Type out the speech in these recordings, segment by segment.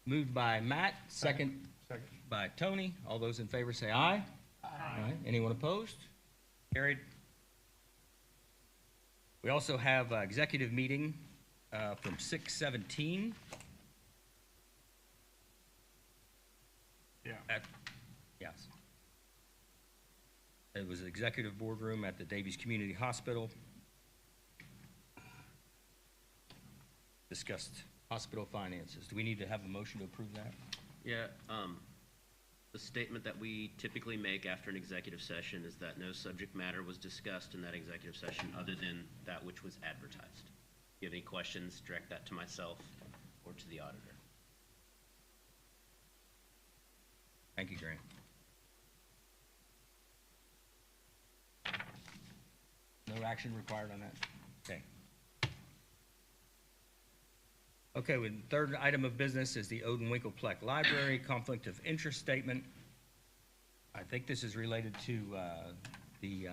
Moved by Matt, second by Tony. All those in favor say aye. Aye. Anyone opposed? Carried. We also have executive meeting from 6:17. Yeah. Yes. It was executive boardroom at the Daviess Community Hospital. Discussed hospital finances. Do we need to have a motion to approve that? Yeah, the statement that we typically make after an executive session is that no subject matter was discussed in that executive session other than that which was advertised. If you have any questions, direct that to myself or to the auditor. Thank you, Grant. No action required on that? Okay. Okay, the third item of business is the Odin Winkelpleck Library Conflict of Interest Statement. I think this is related to the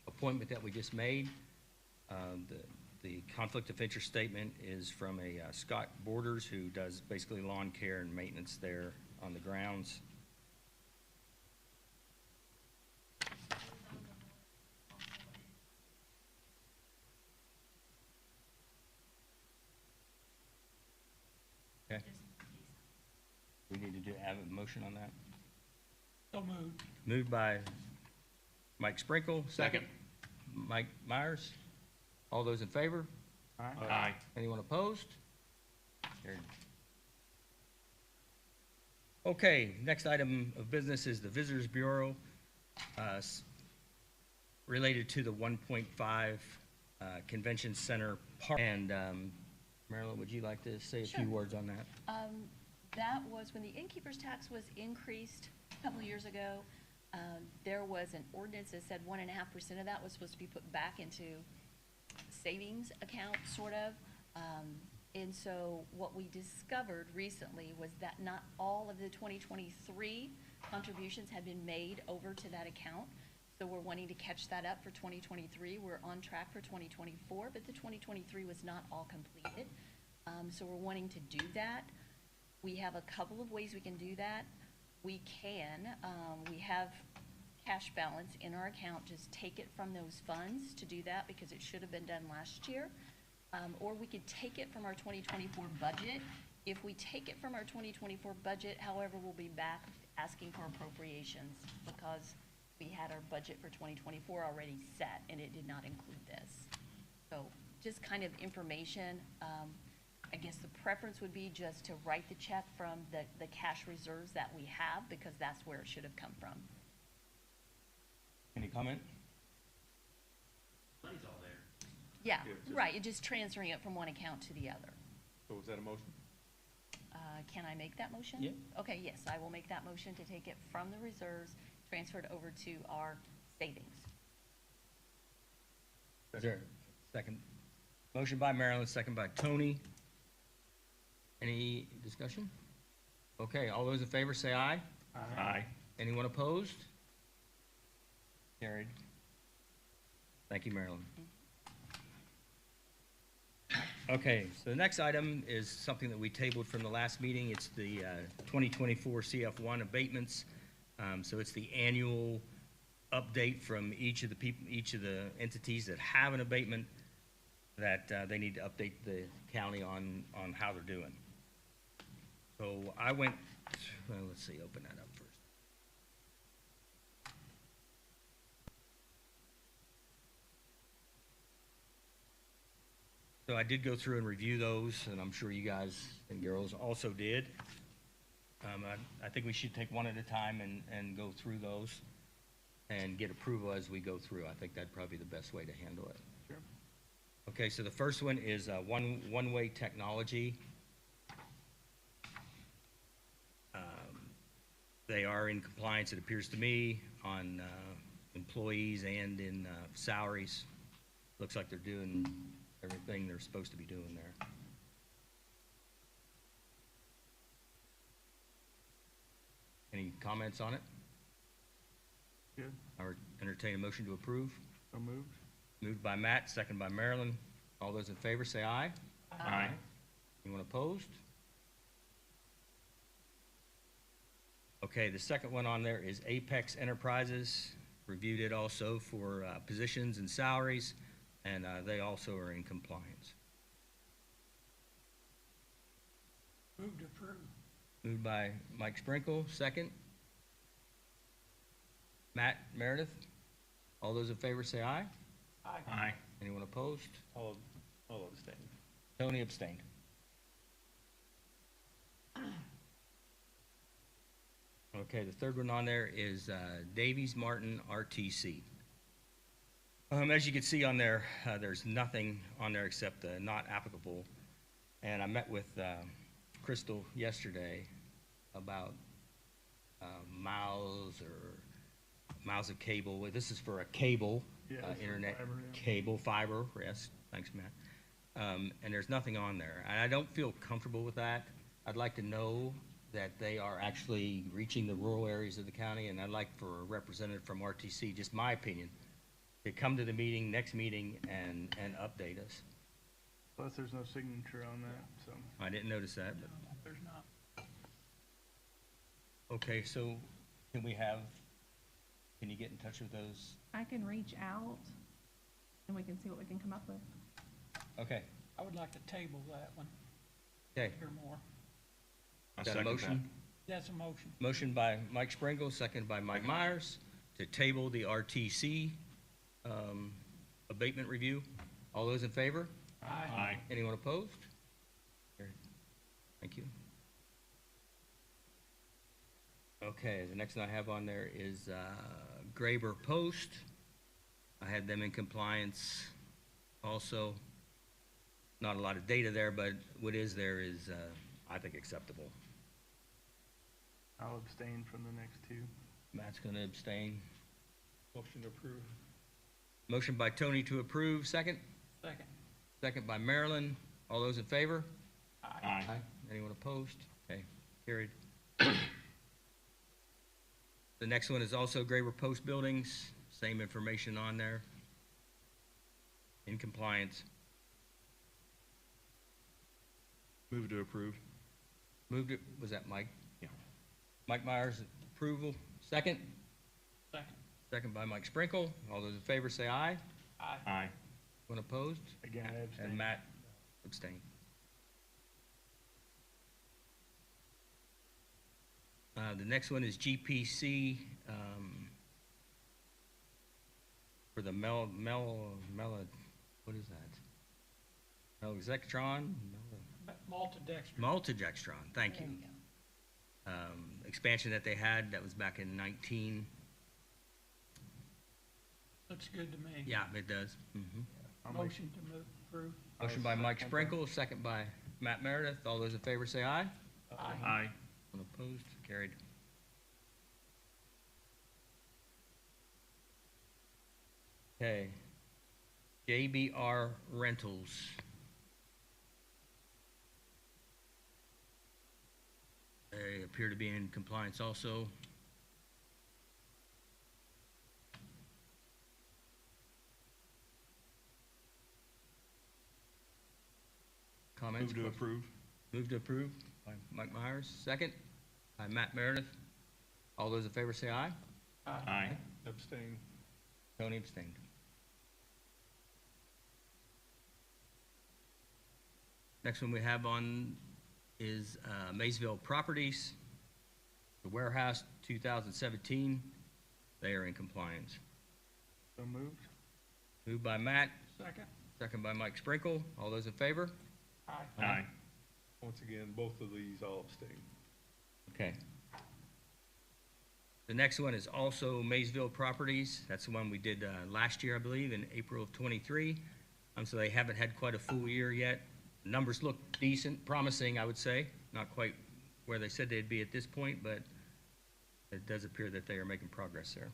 appointment that we just made. The conflict of interest statement is from a Scott Borders, who does basically lawn care and maintenance there on the grounds. Okay. We need to have a motion on that. So moved. Moved by Mike Sprinkle, second. Mike Myers. All those in favor? Aye. Anyone opposed? Carried. Okay, next item of business is the Visitors Bureau, related to the 1.5 Convention Center Park. And Marilyn, would you like to say a few words on that? That was when the innkeeper's tax was increased a couple of years ago. There was an ordinance that said 1.5% of that was supposed to be put back into savings account, sort of. And so what we discovered recently was that not all of the 2023 contributions had been made over to that account. So we're wanting to catch that up for 2023. We're on track for 2024, but the 2023 was not all completed. So we're wanting to do that. We have a couple of ways we can do that. We have cash balance in our account, just take it from those funds to do that because it should have been done last year. Or we could take it from our 2024 budget. If we take it from our 2024 budget, however, we'll be back asking for appropriations because we had our budget for 2024 already set and it did not include this. So just kind of information. I guess the preference would be just to write the check from the cash reserves that we have because that's where it should have come from. Any comment? Money's all there. Yeah, right. It's just transferring it from one account to the other. So is that a motion? Can I make that motion? Yeah. Okay, yes, I will make that motion to take it from the reserves, transferred over to our savings. Is there a second? Motion by Marilyn, second by Tony. Any discussion? Okay, all those in favor say aye. Aye. Anyone opposed? Carried. Thank you, Marilyn. Okay, so the next item is something that we tabled from the last meeting. It's the 2024 CF1 abatements. So it's the annual update from each of the entities that have an abatement that they need to update the county on how they're doing. So I went, well, let's see, open that up first. So I did go through and review those, and I'm sure you guys and girls also did. I think we should take one at a time and go through those and get approval as we go through. I think that'd probably be the best way to handle it. Sure. Okay, so the first one is one-way technology. They are in compliance, it appears to me, on employees and in salaries. Looks like they're doing everything they're supposed to be doing there. Any comments on it? Good. I would entertain a motion to approve. So moved. Moved by Matt, second by Marilyn. All those in favor say aye. Aye. Anyone opposed? Okay, the second one on there is Apex Enterprises. Reviewed it also for positions and salaries, and they also are in compliance. Move to approve. Moved by Mike Sprinkle, second. Matt Meredith. All those in favor say aye. Aye. Anyone opposed? All abstain. Tony abstained. Okay, the third one on there is Daviess Martin RTC. As you can see on there, there's nothing on there except not applicable. And I met with Crystal yesterday about miles of cable. This is for a cable, Yeah, it's for internet fiber, yeah. cable, fiber, yes, thanks, Matt. And there's nothing on there. And I don't feel comfortable with that. I'd like to know that they are actually reaching the rural areas of the county, and I'd like for a representative from RTC, just my opinion, to come to the meeting, next meeting, and update us. Plus, there's no signature on that, so. I didn't notice that, No, there's not. but, okay, so can you get in touch with those? I can reach out and we can see what we can come up with. Okay, I would like to table that one, okay. hear more. Is that a motion? That's a motion. Motion by Mike Sprinkle, second by Mike Myers, to table the RTC abatement review. All those in favor? Aye. Anyone opposed? Carried. Thank you. Okay, the next one I have on there is Graber Post. I had them in compliance also. Not a lot of data there, but what is there is, I think, acceptable. I'll abstain from the next two. Matt's gonna abstain. Motion to approve. Motion by Tony to approve, second. Second. Second by Marilyn. All those in favor? Aye. Anyone opposed? Okay, carried. The next one is also Graber Post Buildings, same information on there. In compliance. Move to approve. Moved it, was that Mike? Yeah. Mike Myers, approval, second. Second. Second by Mike Sprinkle. All those in favor say aye. Aye. Aye. Anyone opposed? Again, I abstain. And Matt abstained. The next one is GPC, for the what is that? Melexetron? Maltodextrin. Maltodextron, thank There you. you go. Expansion that they had, that was back in 19. Looks good to me. Yeah, it does. Mhm. I'll make- Motion to move, approve. Motion by Mike second that. Sprinkle, second by Matt Meredith. All those in favor say aye. Aye. Unopposed, carried. Okay. JBR Rentals. They appear to be in compliance also. Comments? Move to approve. Move to approve by Mike Myers, second by Matt Meredith. All those in favor say aye. Aye. Abstain. Tony abstained. Next one we have on is Maysville Properties, the warehouse 2017. They are in compliance. So moved. Moved by Matt, Second. second by Mike Sprinkle. All those in favor? Aye. Once again, both of these I'll abstain. Okay. The next one is also Maysville Properties. That's the one we did last year, I believe, in April of '23. So they haven't had quite a full year yet. Numbers look decent, promising, I would say. Not quite where they said they'd be at this point, but it does appear that they are making progress there.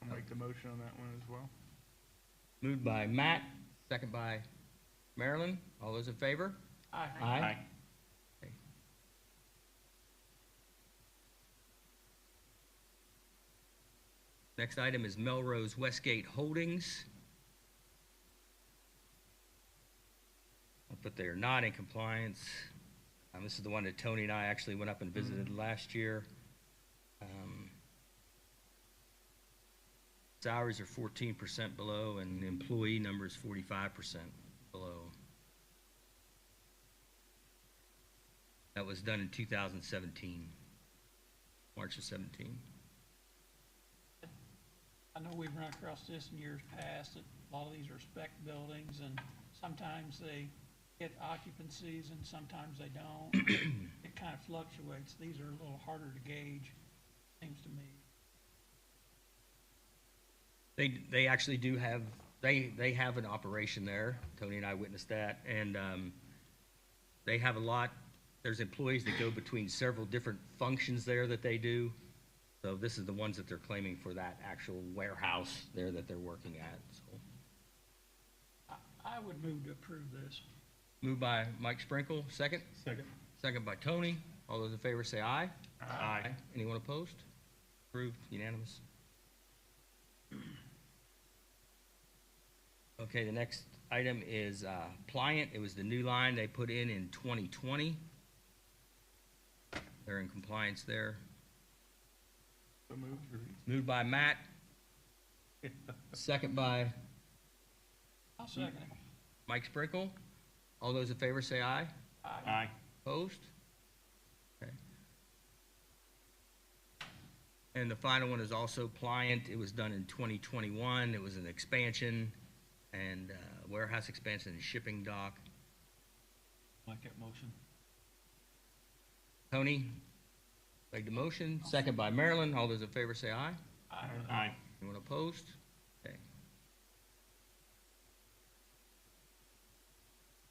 I'll make the motion on that one as well. Moved by Matt, second by Marilyn. All those in favor? Aye. Aye. Okay. Next item is Melrose Westgate Holdings. But they are not in compliance. This is the one that Tony and I actually went up and visited last year. Salaries are 14% below, and the employee number is 45% below. That was done in 2017, March of 17. I know we've run across this in years past, that a lot of these are spec buildings, and sometimes they get occupancies and sometimes they don't. It kind of fluctuates. These are a little harder to gauge, seems to me. They actually do have, they have an operation there. Tony and I witnessed that, and they have a lot, there's employees that go between several different functions there that they do. So this is the ones that they're claiming for that actual warehouse there that they're working at, so. I would move to approve this. Moved by Mike Sprinkle, second? Second. Second by Tony. All those in favor say aye. Aye. Anyone opposed? Approved, unanimous. Okay, the next item is Pliant. It was the new line they put in 2020. They're in compliance there. So moved. Moved by Matt. Second by I'll second it. Mike Sprinkle. All those in favor say aye. Aye. Opposed? Okay. And the final one is also Pliant. It was done in 2021. It was an expansion and warehouse expansion and shipping dock. Like that motion. Tony made the motion, second by Marilyn. All those in favor say aye. Aye. Anyone opposed? Okay.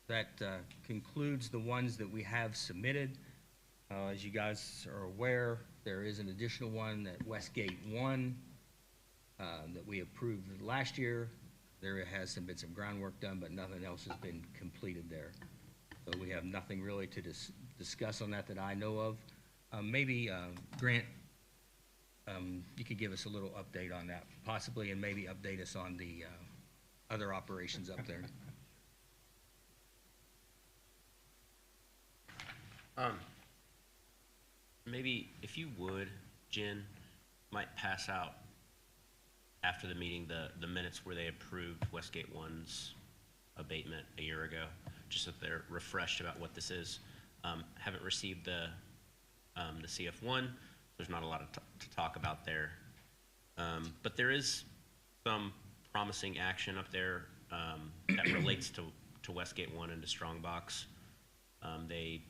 That concludes the ones that we have submitted. As you guys are aware, there is an additional one at Westgate 1 that we approved last year. There has been some groundwork done, but nothing else has been completed there. So we have nothing really to discuss on that I know of. Maybe, Grant, you could give us a little update on that, possibly, and maybe update us on the other operations up there. Maybe if you would, Jen, might pass out after the meeting the minutes where they approved Westgate 1's abatement a year ago, just so that they're refreshed about what this is. Haven't received the CF1. There's not a lot to talk about there. But there is some promising action up there that relates to Westgate 1 and to Strongbox. They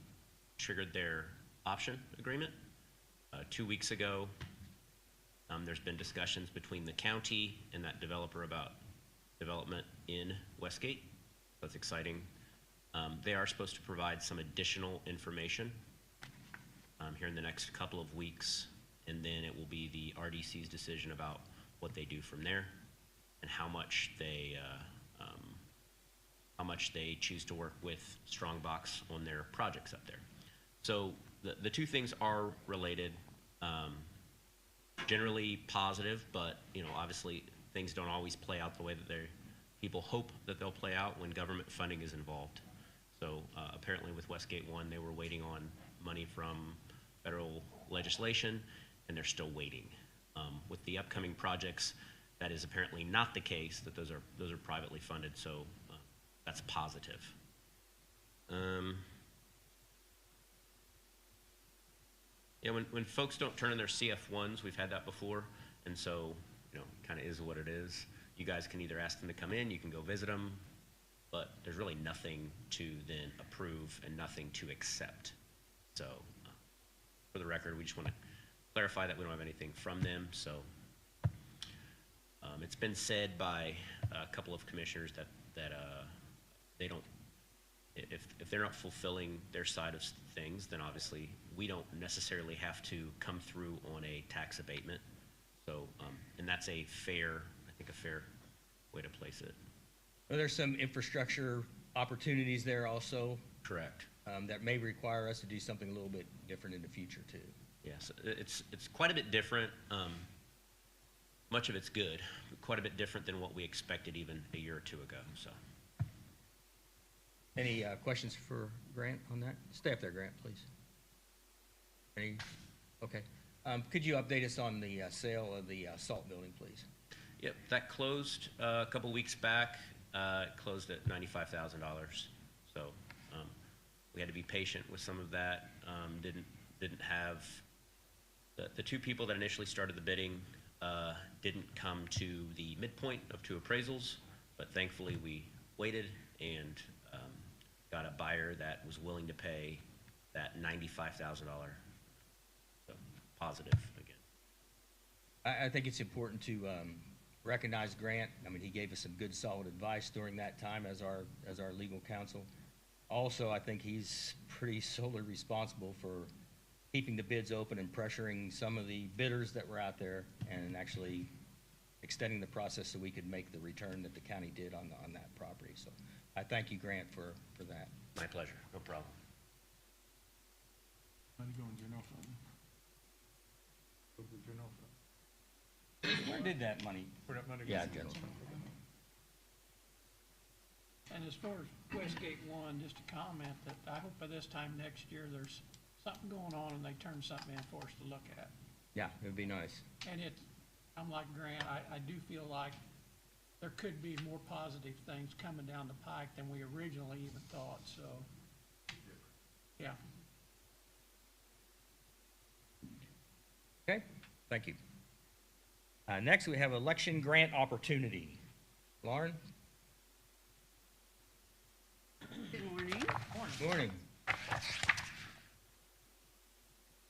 triggered their option agreement 2 weeks ago. There's been discussions between the county and that developer about development in Westgate. That's exciting. They are supposed to provide some additional information here in the next couple of weeks, and then it will be the RDC's decision about what they do from there and how much they choose to work with Strongbox on their projects up there. So the two things are related, generally positive, but obviously things don't always play out the way that people hope that they'll play out when government funding is involved. So apparently with Westgate 1, they were waiting on money from federal legislation, and they're still waiting. With the upcoming projects, that is apparently not the case, that those are privately funded, so that's positive. Yeah, when folks don't turn in their CF1s, we've had that before, and so, kind of is what it is. You guys can either ask them to come in, you can go visit them, but there's really nothing to then approve and nothing to accept. So, for the record, we just want to clarify that we don't have anything from them, so it's been said by a couple of commissioners that they don't, if they're not fulfilling their side of things, then obviously we don't necessarily have to come through on a tax abatement. So, and that's I think a fair way to place it. Well, there's some infrastructure opportunities there also. Correct. That may require us to do something a little bit different in the future too. Yes, it's quite a bit different. Much of it's good, but quite a bit different than what we expected even a year or two ago. So. Any questions for Grant on that? Stay up there, Grant, please. Any? Okay. Could you update us on the sale of the salt building, please? Yep, that closed a couple weeks back. It closed at $95,000. So we had to be patient with some of that. Didn't have the two people that initially started the bidding didn't come to the midpoint of two appraisals, but thankfully we waited and got a buyer that was willing to pay that $95,000. So positive again. I think it's important to recognize Grant. I mean, he gave us some good, solid advice during that time as our legal counsel. Also, I think he's pretty solely responsible for keeping the bids open and pressuring some of the bidders that were out there and actually extending the process so we could make the return that the county did on that property. So I thank you, Grant, for that. My pleasure, no problem. Money go in general fund. Go to general fund. Where did that money? Where that money goes Yeah, to general. And as far as Westgate One, just a comment that I hope by this time next year, there's something going on and they turn something in for us to look at. Yeah, it would be nice. And I'm like Grant, I do feel like there could be more positive things coming down the pike than we originally even thought, so, yeah. Okay, thank you. Next, we have election grant opportunity. Lauren? Good morning. Morning.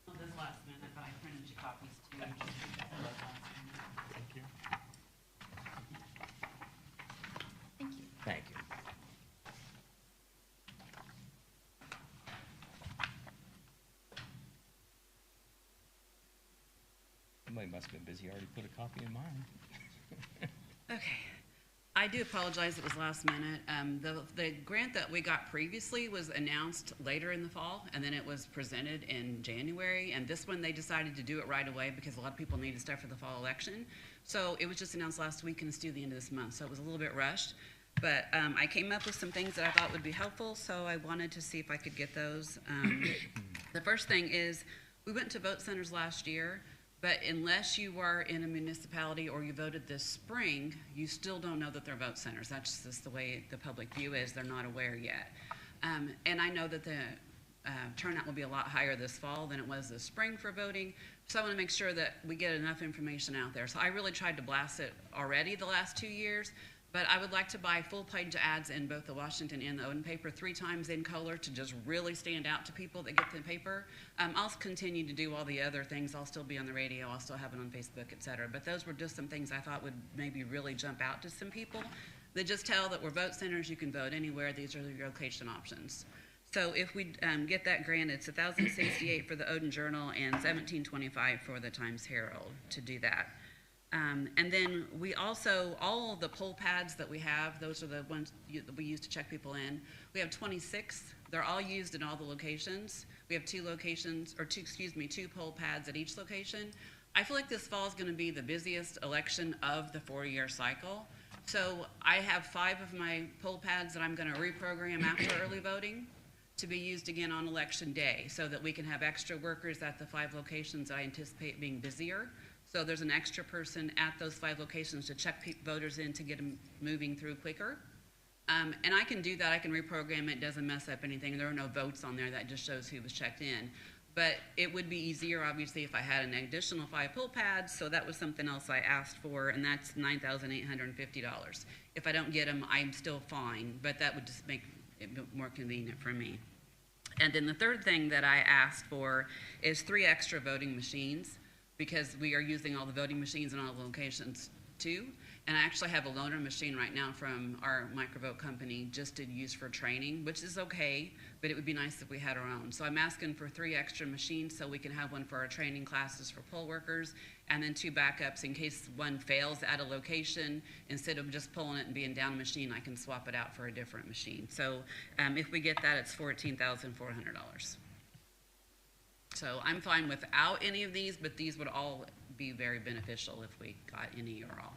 Well, this last minute, but I printed you copies too. Thank you. Thank you. Thank you. Somebody must have been busy, already put a copy in mine. Okay. I do apologize, it was last minute. The grant that we got previously was announced later in the fall, and then it was presented in January. And this one, they decided to do it right away because a lot of people needed stuff for the fall election. So it was just announced last week, and it's due the end of this month. So it was a little bit rushed. But I came up with some things that I thought would be helpful, so I wanted to see if I could get those. The first thing is, we went to vote centers last year, but unless you are in a municipality or you voted this spring, you still don't know that they're vote centers. That's just the way the public view is. They're not aware yet. And I know that the turnout will be a lot higher this fall than it was this spring for voting. So I want to make sure that we get enough information out there. So I really tried to blast it already the last 2 years. But I would like to buy full-page ads in both the Washington and the Odin paper 3 times in color to just really stand out to people that get the paper. I'll continue to do all the other things. I'll still be on the radio. I'll still have it on Facebook, et cetera. But those were just some things I thought would maybe really jump out to some people. That just tell that we're vote centers. You can vote anywhere. These are your location options. So if we get that grant, it's $1,068 for the Odin Journal and $1,725 for the Times Herald to do that. And then we also, all of the poll pads that we have, those are the ones that we use to check people in. We have 26. They're all used in all the locations. We have 2 poll pads at each location. I feel like this fall is going to be the busiest election of the 4-year cycle. So I have 5 of my poll pads that I'm going to reprogram after early voting to be used again on election day so that we can have extra workers at the 5 locations I anticipate being busier. So there's an extra person at those 5 locations to check voters in to get them moving through quicker. And I can do that. I can reprogram it. It doesn't mess up anything. There are no votes on there. That just shows who was checked in. But it would be easier, obviously, if I had an additional 5 poll pads. So that was something else I asked for, and that's $9,850. If I don't get them, I'm still fine. But that would just make it more convenient for me. And then the third thing that I asked for is 3 extra voting machines, because we are using all the voting machines in all the locations too. And I actually have a loaner machine right now from our microvote company just to use for training, which is okay, but it would be nice if we had our own. So I'm asking for 3 extra machines so we can have one for our training classes for poll workers, and then 2 backups in case one fails at a location. Instead of just pulling it and being down a machine, I can swap it out for a different machine. So if we get that, it's $14,400. So I'm fine without any of these, but these would all be very beneficial if we got any or all.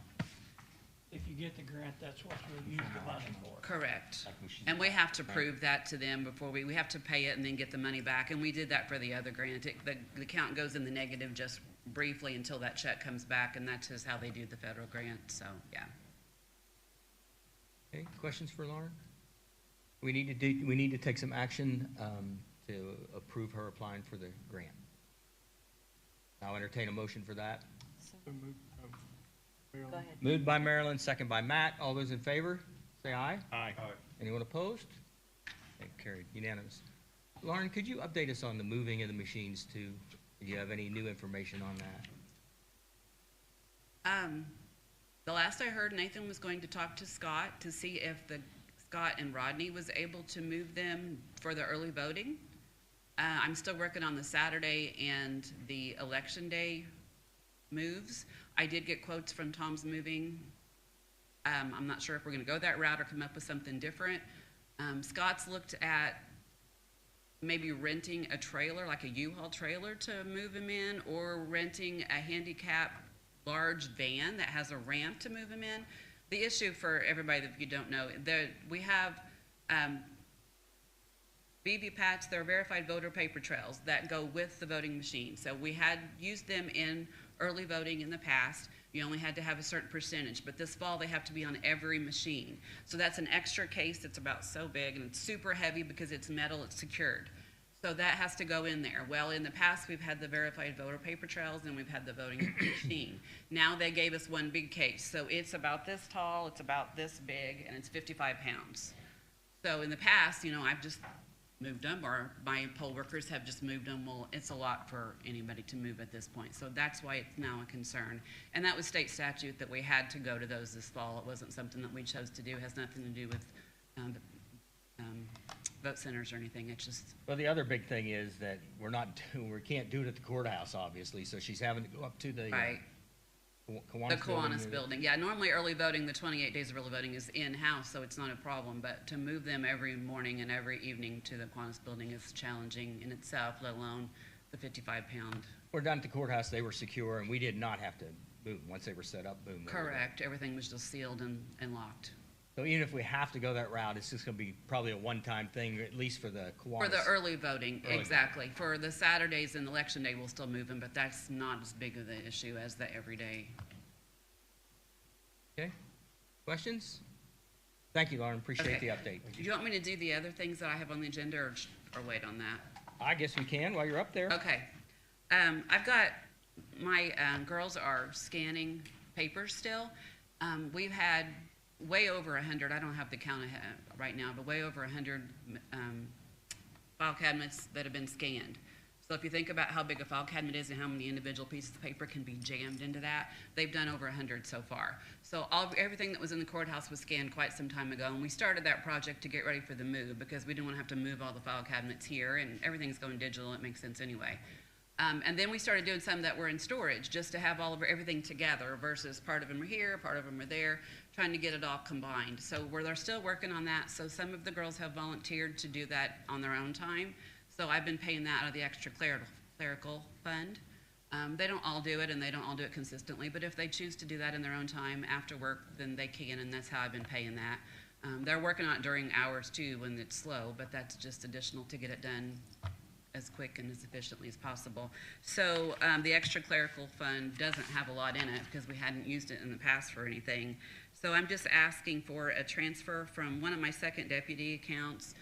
If you get the grant, that's what you'll use the money for. Correct. And we have to prove that to them before we have to pay it and then get the money back. And we did that for the other grant. The account goes in the negative just briefly until that check comes back, and that's just how they do the federal grant, so, yeah. Okay, questions for Lauren? We need to take some action to approve her applying for the grant. I'll entertain a motion for that. So, So move, Marilyn. go ahead. Moved by Marilyn, second by Matt. All those in favor, say aye. Aye. Anyone opposed? Okay, carried, unanimous. Lauren, could you update us on the moving of the machines too? Do you have any new information on that? The last I heard, Nathan was going to talk to Scott to see if Scott and Rodney was able to move them for the early voting. I'm still working on the Saturday and the election day moves. I did get quotes from Tom's Moving. I'm not sure if we're gonna go that route or come up with something different. Scott's looked at maybe renting a trailer, like a U-Haul trailer to move them in, or renting a handicap large van that has a ramp to move them in. The issue for everybody that you don't know, we have VVPATs, they're verified voter paper trails that go with the voting machine. So we had used them in early voting in the past. You only had to have a certain percentage, but this fall they have to be on every machine. So that's an extra case that's about so big, and it's super heavy because it's metal, it's secured. So that has to go in there. Well, in the past, we've had the verified voter paper trails and we've had the voting machine. Now they gave us one big case. So it's about this tall, it's about this big, and it's 55 pounds. So in the past, I've just moved them, or my poll workers have just moved them. Well, it's a lot for anybody to move at this point. So that's why it's now a concern. And that was state statute that we had to go to those this fall. It wasn't something that we chose to do. It has nothing to do with vote centers or anything. It's just, Well, the other big thing is that we can't do it at the courthouse, obviously, so she's having to go up to the right. The Kiwanis building. Yeah, normally early voting, the 28 days of early voting is in-house, so it's not a problem. But to move them every morning and every evening to the Kiwanis building is challenging in itself, let alone the 55-pound. We're down at the courthouse, they were secure, and we did not have to move. Once they were set up, boom. they were there. Correct. Everything was just sealed and locked. So even if we have to go that route, it's just gonna be probably a one-time thing, at least for the Kiwanis. For the early voting, Early exactly. For the Saturdays and election day, we'll still move them, but that's not as big of an issue as the everyday. Okay, questions? Thank you, Lauren, appreciate the update. Do you want me to do the other things that I have on the agenda or wait on that? I guess we can while you're up there. Okay. I've got, my girls are scanning papers still. We've had way over 100, I don't have the count right now, but way over 100 file cabinets that have been scanned. So if you think about how big a file cabinet is and how many individual pieces of paper can be jammed into that, they've done over 100 so far. So everything that was in the courthouse was scanned quite some time ago, and we started that project to get ready for the move because we didn't want to have to move all the file cabinets here, and everything's going digital, it makes sense anyway. And then we started doing some that were in storage just to have everything together versus part of them are here, part of them are there, trying to get it all combined. So they're still working on that. So some of the girls have volunteered to do that on their own time. So I've been paying that out of the extra clerical fund. They don't all do it and they don't all do it consistently, but if they choose to do that in their own time after work, then they can, and that's how I've been paying that. They're working on it during hours too when it's slow, but that's just additional to get it done as quick and as efficiently as possible. So the extra clerical fund doesn't have a lot in it because we hadn't used it in the past for anything. So I'm just asking for a transfer from one of my second deputy accounts.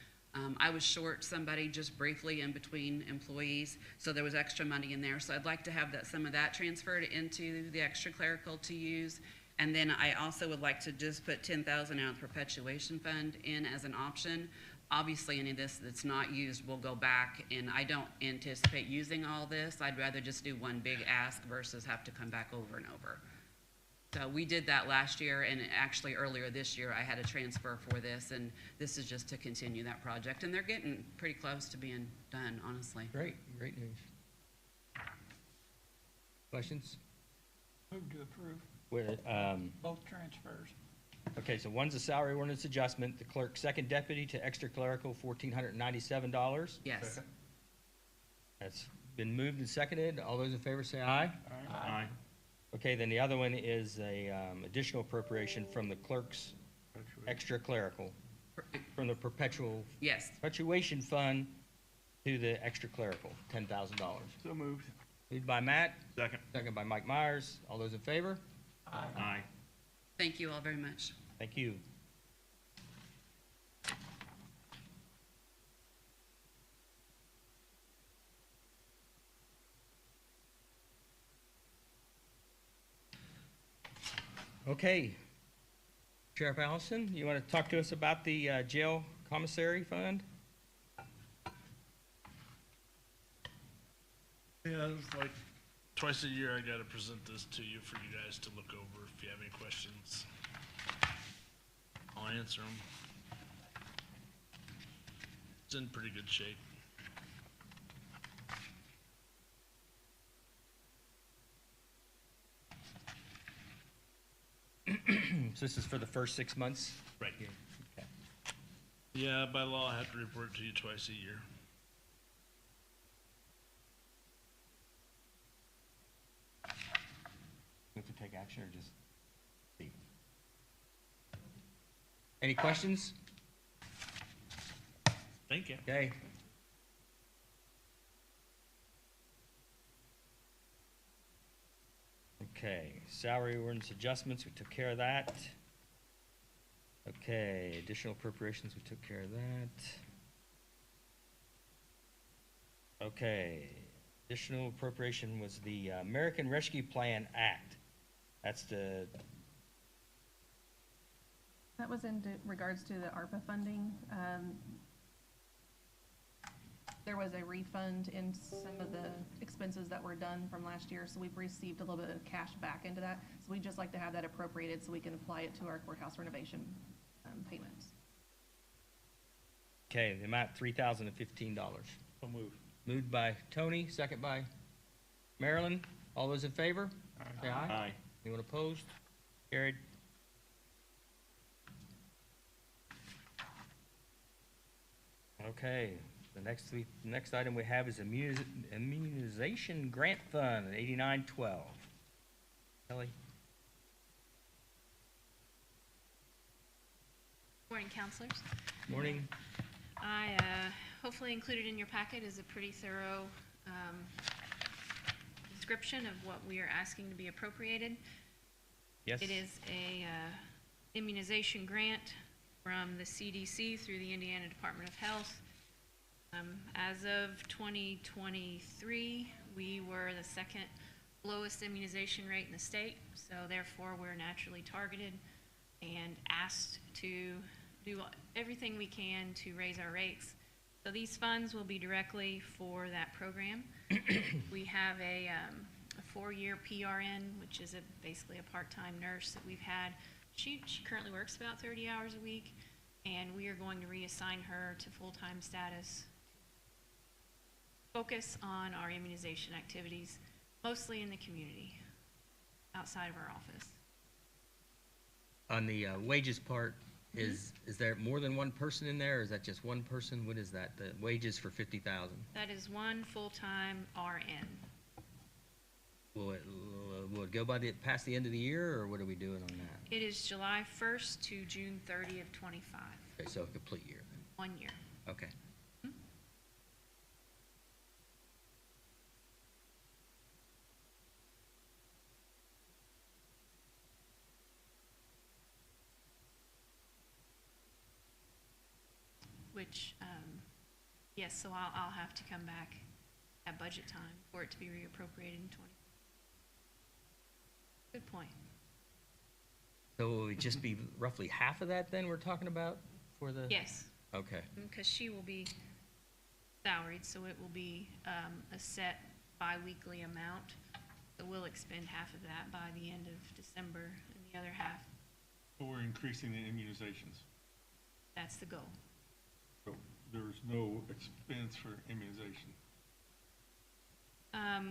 I was short somebody just briefly in between employees, so there was extra money in there. So I'd like to have some of that transferred into the extra clerical to use. And then I also would like to just put $10,000 out of the perpetuation fund in as an option. Obviously, any of this that's not used will go back, and I don't anticipate using all this. I'd rather just do one big ask versus have to come back over and over. So we did that last year, and actually earlier this year I had a transfer for this, and this is just to continue that project. And they're getting pretty close to being done, honestly. Great news. Questions? Move to approve both transfers. Okay, so one's a salary ordinance adjustment, the clerk second deputy to extra clerical, $1,497. Yes. That's been moved and seconded. All those in favor say aye. Aye. Okay, then the other one is a additional appropriation from the clerk's extra clerical, from the Yes. perpetuation fund to the extra clerical, $10,000. So moved. Moved by Matt, Second. second by Mike Myers. All those in favor? Aye. Thank you all very much. Thank you. Okay. Sheriff Allison, you want to talk to us about the jail commissary fund? Yeah, it's like twice a year I gotta present this to you for you guys to look over. If you have any questions, I'll answer them. It's in pretty good shape. So this is for the first 6 months? Right. Okay. Yeah, by law, I have to report it to you twice a year. We have to take action or just see? Any questions? Thank you. Okay. Okay, salary ordinance adjustments, we took care of that. Okay, additional appropriations, we took care of that. Okay, additional appropriation was the American Rescue Plan Act. That's the, That was in regards to the ARPA funding. There was a refund in some of the expenses that were done from last year, so we've received a little bit of cash back into that. So we'd just like to have that appropriated so we can apply it to our courthouse renovation payments. okay, the amount $3,015. So moved. Moved by Tony, second by Marilyn. All those in favor? Say aye. Aye. Anyone opposed? Carried. Okay, the next item we have is immunization grant fund, 8912. Kelly? Morning, counselors. Morning. I hopefully included in your packet is a pretty thorough description of what we are asking to be appropriated. Yes? It is a immunization grant from the CDC through the Indiana Department of Health. As of 2023, we were the second lowest immunization rate in the state, so therefore we're naturally targeted and asked to do everything we can to raise our rates. So these funds will be directly for that program. We have a 4-year PRN, which is basically a part-time nurse that we've had. She currently works about 30 hours a week, and we are going to reassign her to full-time status. Focus on our immunization activities, mostly in the community, outside of our office. On the wages part, is there more than one person in there, or is that just one person? What is that? The wages for 50,000? That is one full-time RN. Will it go past the end of the year, or what are we doing on that? It is July 1st to June 30th, 25. Okay, so a complete year then. 1 year. Okay. Which, yes, so I'll have to come back at budget time for it to be reappropriated in 20. Good point. So will it just be roughly half of that then we're talking about for the? Yes, Okay, because she will be salaried, so it will be a set bi-weekly amount. So we'll expend half of that by the end of December, and the other half, So we're increasing the immunizations. that's the goal. So there's no expense for immunization.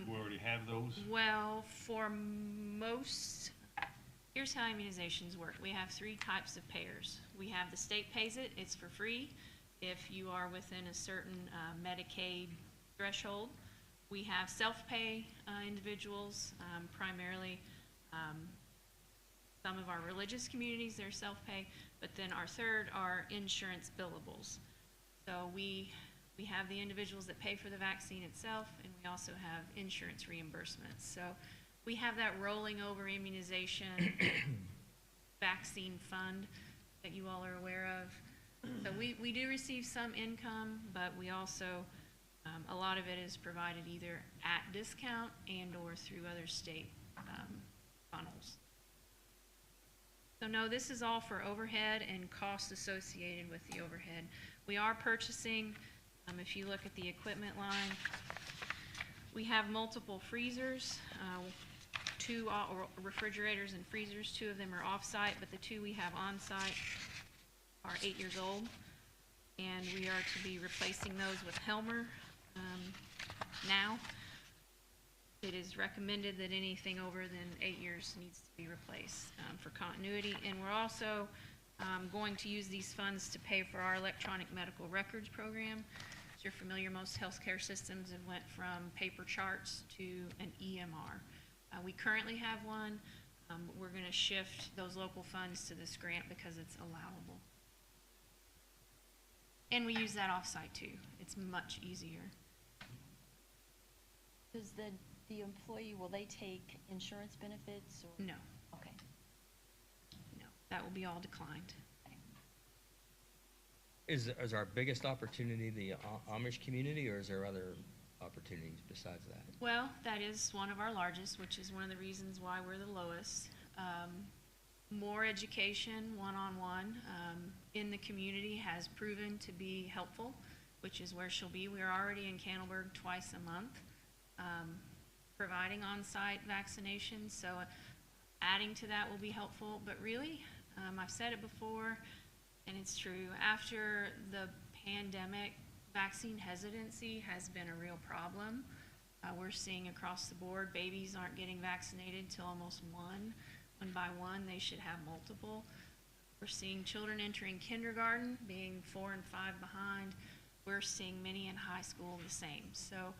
We already have those. Well, for most, here's how immunizations work. We have 3 types of payers. We have the state pays it, it's for free if you are within a certain Medicaid threshold. We have self-pay individuals, primarily Some of our religious communities, they're self-pay, but then our third are insurance billables. So we have the individuals that pay for the vaccine itself, and we also have insurance reimbursements. So we have that rolling over immunization vaccine fund that you all are aware of. So we do receive some income, but we also, a lot of it is provided either at discount and or through other state funnels. So no, this is all for overhead and costs associated with the overhead. We are purchasing, if you look at the equipment line, we have multiple freezers, two refrigerators and freezers. 2 of them are off-site, but the 2 we have on-site are 8 years old, and we are to be replacing those with Helmer now. It is recommended that anything over than 8 years needs to be replaced for continuity, and we're also going to use these funds to pay for our electronic medical records program. As you're familiar, most healthcare systems have went from paper charts to an EMR. We currently have one. We're going to shift those local funds to this grant because it's allowable. And we use that off-site too. It's much easier. Does the employee, will they take insurance benefits or? No, Okay. no, that will be all declined. Is our biggest opportunity the Amish community, or is there other opportunities besides that? Well, that is one of our largest, which is one of the reasons why we're the lowest. More education, one-on-one, in the community has proven to be helpful, which is where she'll be. We're already in Cannelberg twice a month, providing on-site vaccinations, so adding to that will be helpful. But really, I've said it before, and it's true, after the pandemic, vaccine hesitancy has been a real problem. We're seeing across the board, babies aren't getting vaccinated till almost one. When by one, they should have multiple. We're seeing children entering kindergarten being 4 and 5 behind. We're seeing many in high school the same. So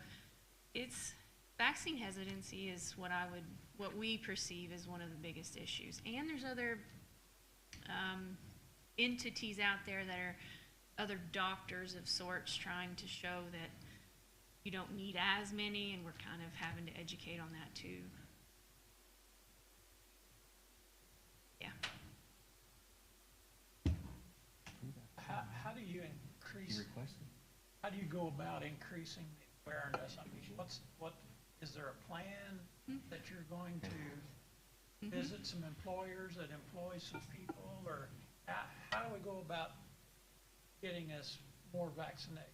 it's, vaccine hesitancy is what we perceive as one of the biggest issues. And there's other entities out there that are other doctors of sorts trying to show that you don't need as many, and we're kind of having to educate on that too. Yeah. How do you increase, how do you go about increasing the awareness? I mean, is there a plan that you're going to visit some employers that employ some people, or how do we go about getting us more vaccinated?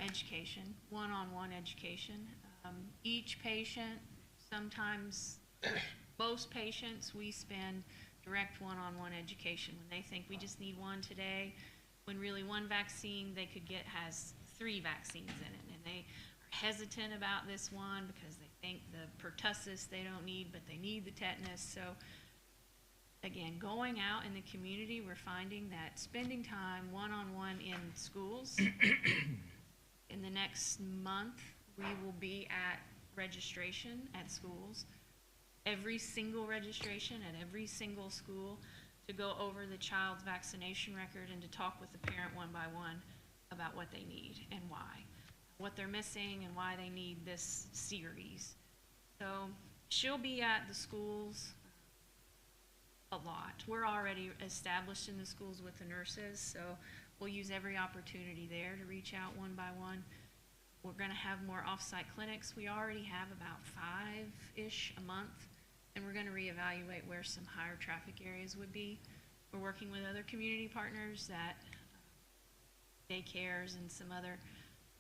Education, one-on-one education. Each patient, sometimes most patients, we spend direct one-on-one education. When they think we just need one today, when really one vaccine they could get has 3 vaccines in it, and they are hesitant about this one because they think the pertussis they don't need, but they need the tetanus. So again, going out in the community, we're finding that spending time one-on-one in schools. In the next month, we will be at registration at schools, every single registration at every single school, to go over the child's vaccination record and to talk with the parent one by one about what they need and why, what they're missing and why they need this series. So she'll be at the schools a lot. We're already established in the schools with the nurses, so we'll use every opportunity there to reach out one by one. We're going to have more off-site clinics. We already have about 5-ish a month, and we're going to reevaluate where some higher traffic areas would be. We're working with other community partners, that daycares and some other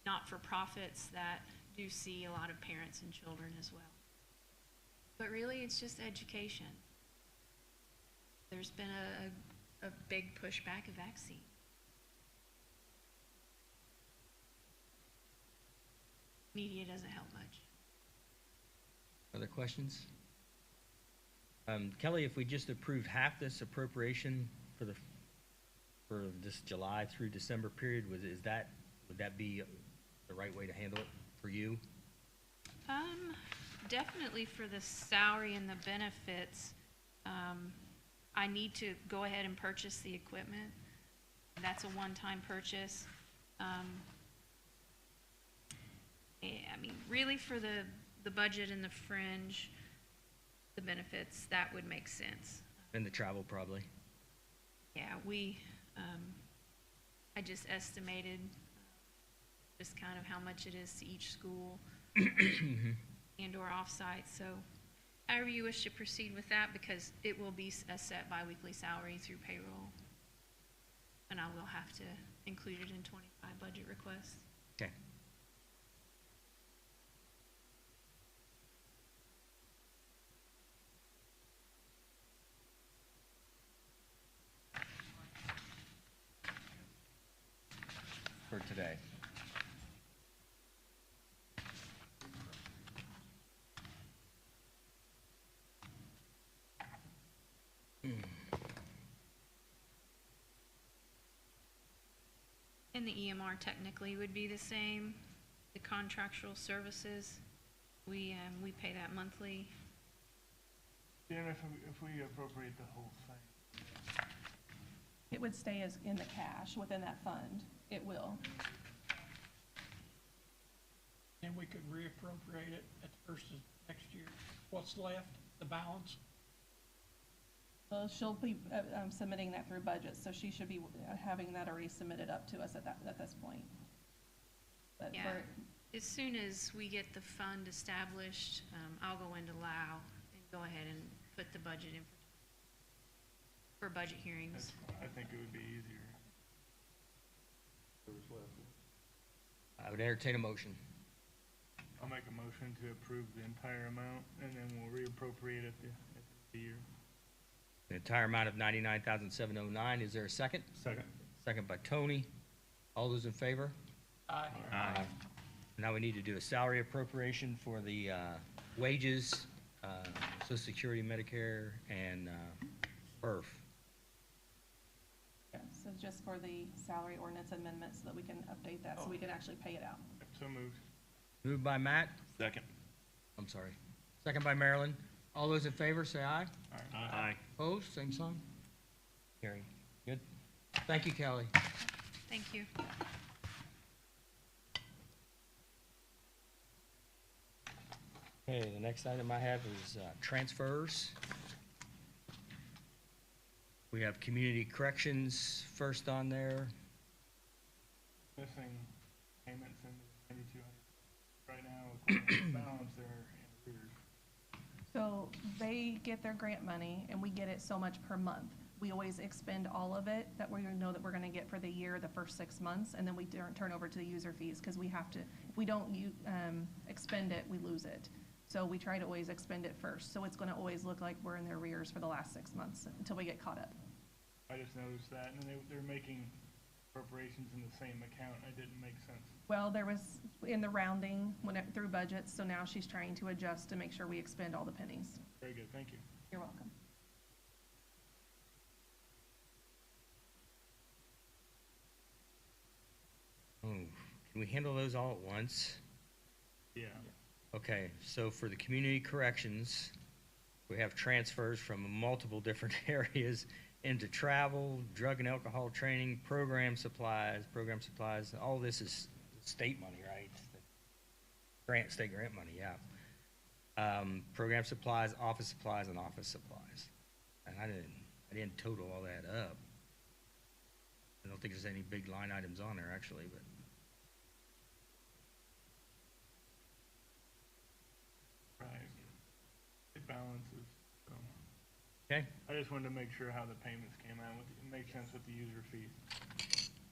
not-for-profits that do see a lot of parents and children as well. But really, it's just education. There's been a big pushback of vaccine. Media doesn't help much. Other questions? Kelly, if we just approved half this appropriation for this July through December period, would that be the right way to handle it for you? definitely for the salary and the benefits, I need to go ahead and purchase the equipment. That's a one-time purchase. I mean, really for the budget and the fringe, the benefits, that would make sense. And the travel probably. Yeah, I just estimated just kind of how much it is to each school and or offsite, so however you wish to proceed with that, because it will be a set biweekly salary through payroll. And I will have to include it in 25 budget requests. Okay. For today. And the EMR technically would be the same. The contractual services, we pay that monthly. Dan, if we appropriate the whole thing, It would stay as in the cash within that fund. It will. And we could reappropriate it at the first of next year. What's left, the balance? Well, she'll be submitting that through budget, so she should be having that already submitted up to us at this point. But Yeah. As soon as we get the fund established, I'll go into Lao and go ahead and put the budget in for budget hearings. I think it would be easier. There was left. I would entertain a motion. I'll make a motion to approve the entire amount, and then we'll reappropriate at the end of the year. The entire amount of $99,709. Is there a second? Second. Second by Tony. All those in favor? Aye. Now we need to do a salary appropriation for the wages, Social Security, Medicare, and IRF. Yeah, so just for the salary ordinance amendment so that we can update that, so we can actually pay it out. So moved. Moved by Matt. Second. I'm sorry. Second by Marilyn. All those in favor, say aye. Aye. Opposed, same sign. Carried. Good. Thank you, Kelly. Thank you. Okay, the next item I have is transfers. We have community corrections first on there. Missing payments in the 9,200. Right now, according to the balance, they're in arrears. So they get their grant money and we get it so much per month. We always expend all of it that we know that we're gonna get for the year, the first 6 months, and then we turn over to the user fees, because we have to, if we don't expend it, we lose it. So we try to always expend it first, so it's gonna always look like we're in the arrears for the last 6 months until we get caught up. I just noticed that, and then they're making appropriations in the same account. It didn't make sense. Well, there was in the rounding through budgets, so now she's trying to adjust to make sure we expend all the pennies. Very good, thank you. You're welcome. Oh, can we handle those all at once? Yeah. Okay, so for the community corrections, we have transfers from multiple different areas into travel, drug and alcohol training, program supplies, all this is state money, right? State grant money, yeah. Program supplies, and office supplies. And I didn't total all that up. I don't think there's any big line items on there, actually, but. Right. It balances, so. Okay, I just wanted to make sure how the payments came out. It makes sense with the user fees.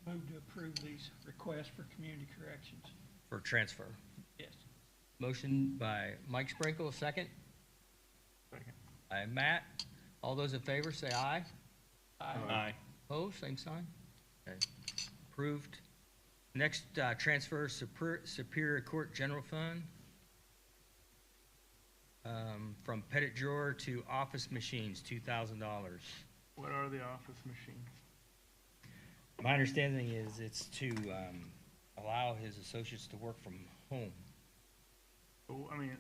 Move to approve these requests for community corrections. for transfer. Yes. Motion by Mike Sprinkle, a second. Second. By Matt. All those in favor, say aye. Aye. Opposed, same sign. Okay, approved. Next, transfer Superior Court General Fund. From Pettit drawer to office machines, $2,000. What are the office machines? My understanding is it's to allow his associates to work from home. Oh, I mean,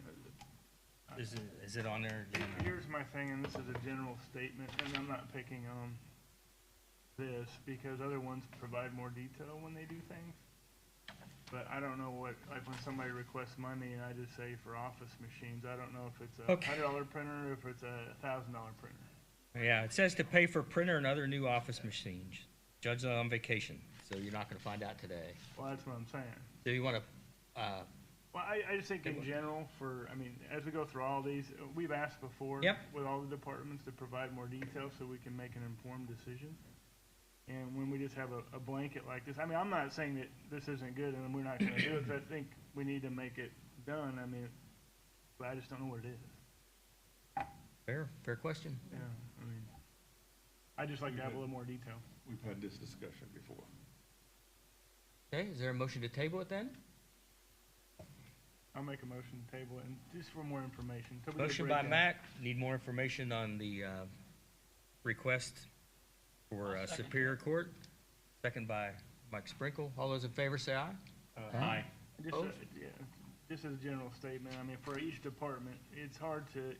Is it on there? Here's my thing, and this is a general statement, and I'm not picking on this, because other ones provide more detail when they do things. But I don't know what, like when somebody requests money and I just say for office machines, I don't know if it's a Okay. $100 printer or if it's a $1,000 printer. Yeah, it says to pay for printer and other new office machines. Judge's on vacation, so you're not gonna find out today. Well, that's what I'm saying. Do you wanna, Well, I just think in general for, I mean, as we go through all these, we've asked before Yep. with all the departments to provide more detail so we can make an informed decision. And when we just have a blanket like this, I mean, I'm not saying that this isn't good and we're not gonna do it, 'cause I think we need to make it done. I mean, but I just don't know what it is. fair question. Yeah, I mean, I'd just like to have a little more detail. We've had this discussion before. Okay, is there a motion to table it then? I'll make a motion to table it and just for more information. till we get a Motion by breakdown. Mac, need more information on the, request for I'll second Superior Court. Second by Mike Sprinkle. All those in favor say aye. Aye. Just, Both? yeah, just as a general statement, I mean, for each department, it's hard to,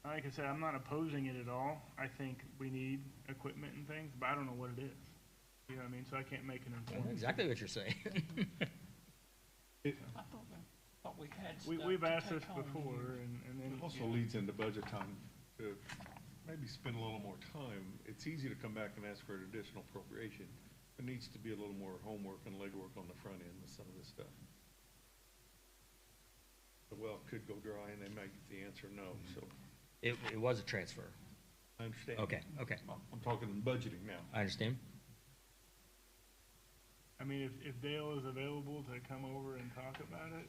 like I said, I'm not opposing it at all. I think we need equipment and things, but I don't know what it is. You know what I mean? So I can't make an I know informed. exactly what you're saying. I thought we had stuff We've to asked take this home. before and then. It also yeah. leads into budget time to maybe spend a little more time. It's easy to come back and ask for an additional appropriation. There needs to be a little more homework and legwork on the front end with some of this stuff. The well could go dry and they might get the answer no, so It was a transfer. I understand. Okay, okay, I'm talking budgeting now. I understand. I mean, if Dale is available to come over and talk about it.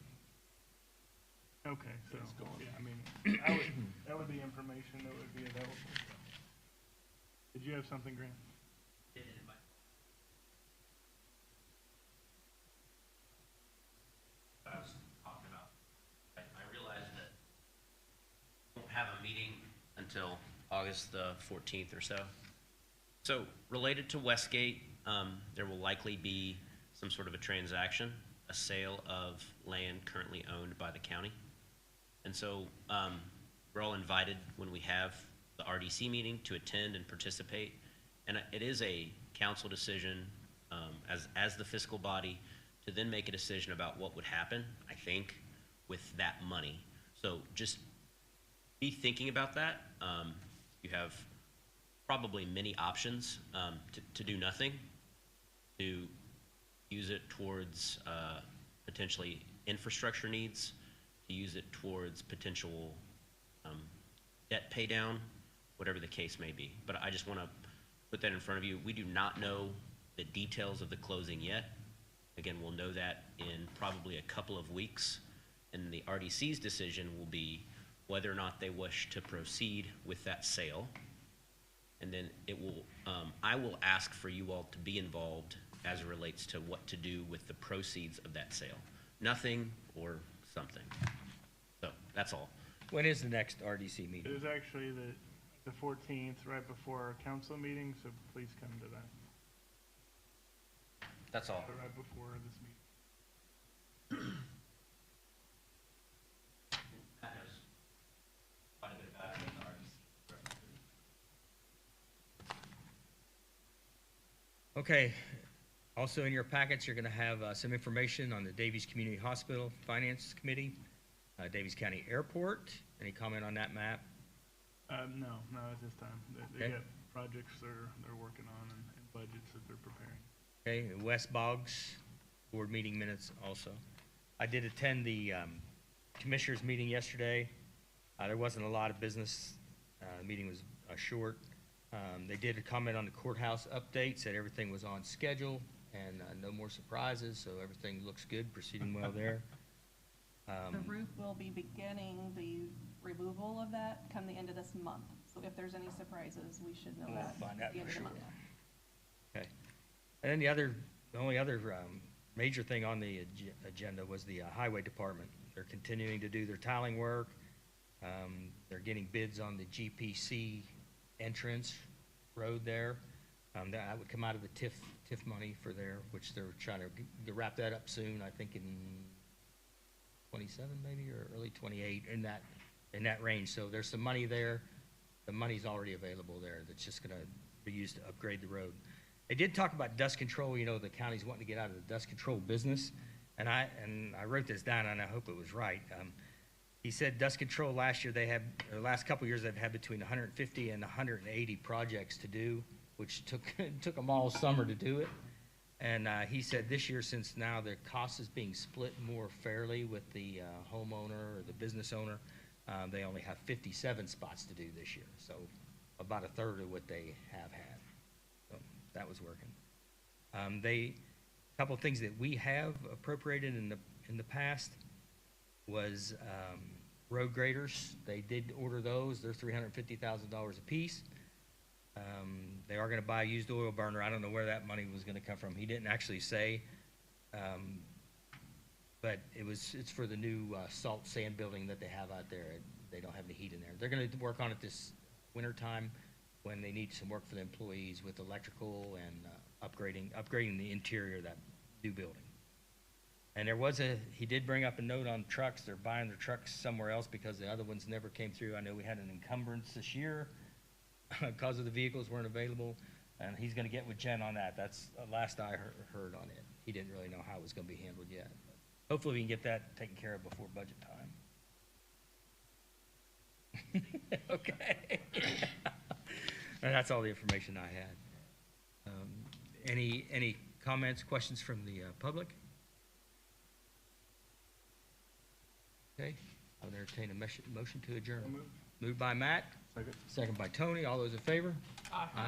Okay, so, It's gone. yeah, I mean, that would be information that would be available. Did you have something, Grant? I was talking about, I realized that we won't have a meeting until August the 14th or so. So related to Westgate, there will likely be some sort of a transaction, a sale of land currently owned by the county. And so we're all invited when we have the RDC meeting to attend and participate. And it is a council decision as the fiscal body to then make a decision about what would happen, I think, with that money. So just be thinking about that. You have probably many options to do nothing, to use it towards potentially infrastructure needs, to use it towards potential debt pay down, whatever the case may be. But I just want to put that in front of you. We do not know the details of the closing yet. Again, we'll know that in probably a couple of weeks. And the RDC's decision will be whether or not they wish to proceed with that sale. And then it will, I will ask for you all to be involved as it relates to what to do with the proceeds of that sale. Nothing or something. So that's all. When is the next RDC It meeting? is actually the 14th, right before our council meeting, so please come to that. That's all. Right before this meeting. That knows quite a bit about it in the RDC. Okay, also in your packets, you're gonna have some information on the Daviess Community Hospital Finance Committee, Daviess County Airport. Any comment on that map? No, at this time. They Okay. got projects they're working on and budgets that they're preparing. Okay, and West Boggs Board meeting minutes also. I did attend the Commissioners' meeting yesterday. There wasn't a lot of business. The meeting was short. They did comment on the courthouse update, said everything was on schedule and no more surprises, so everything looks good, proceeding well there. The roof will be beginning the removal of that come the end of this month. So if there's any surprises, we should know We'll that find at out the end for of the sure. month. Okay. And then the only other major thing on the agenda was the Highway Department. They're continuing to do their tiling work. They're getting bids on the GPC entrance road there. That would come out of the TIF money for there, which they're trying to wrap that up soon, I think in 27 maybe, or early 28, in that in that range. So there's some money there. The money's already available there that's just gonna be used to upgrade the road. They did talk about dust control, you know, the county's wanting to get out of the dust control business. And I wrote this down and I hope it was right. He said dust control last year, the last couple of years, they've had between 150 and 180 projects to do, which took them all summer to do it. And he said this year, since now the cost is being split more fairly with the homeowner or the business owner, they only have 57 spots to do this year. So about a third of what they have had. So that was working. Couple of things that we have appropriated in the past was road graders. They did order those. They're $350,000 a piece. They are gonna buy a used oil burner. I don't know where that money was gonna come from. He didn't actually say. But it's for the new salt sand building that they have out there. They don't have any heat in there. They're gonna work on it this winter time when they need some work for the employees with electrical and upgrading the interior of that new building. And he did bring up a note on trucks. They're buying their trucks somewhere else because the other ones never came through. I know we had an encumbrance this year because of the vehicles weren't available, and he's gonna get with Jen on that. That's the last I heard on it. He didn't really know how it was gonna be handled yet. Hopefully we can get that taken care of before budget time. Okay. And that's all the information I had. Any comments, questions from the public? Okay, I'll entertain a motion to adjourn. Moved by Matt. Second by Tony. All those in favor? Aye. Aye.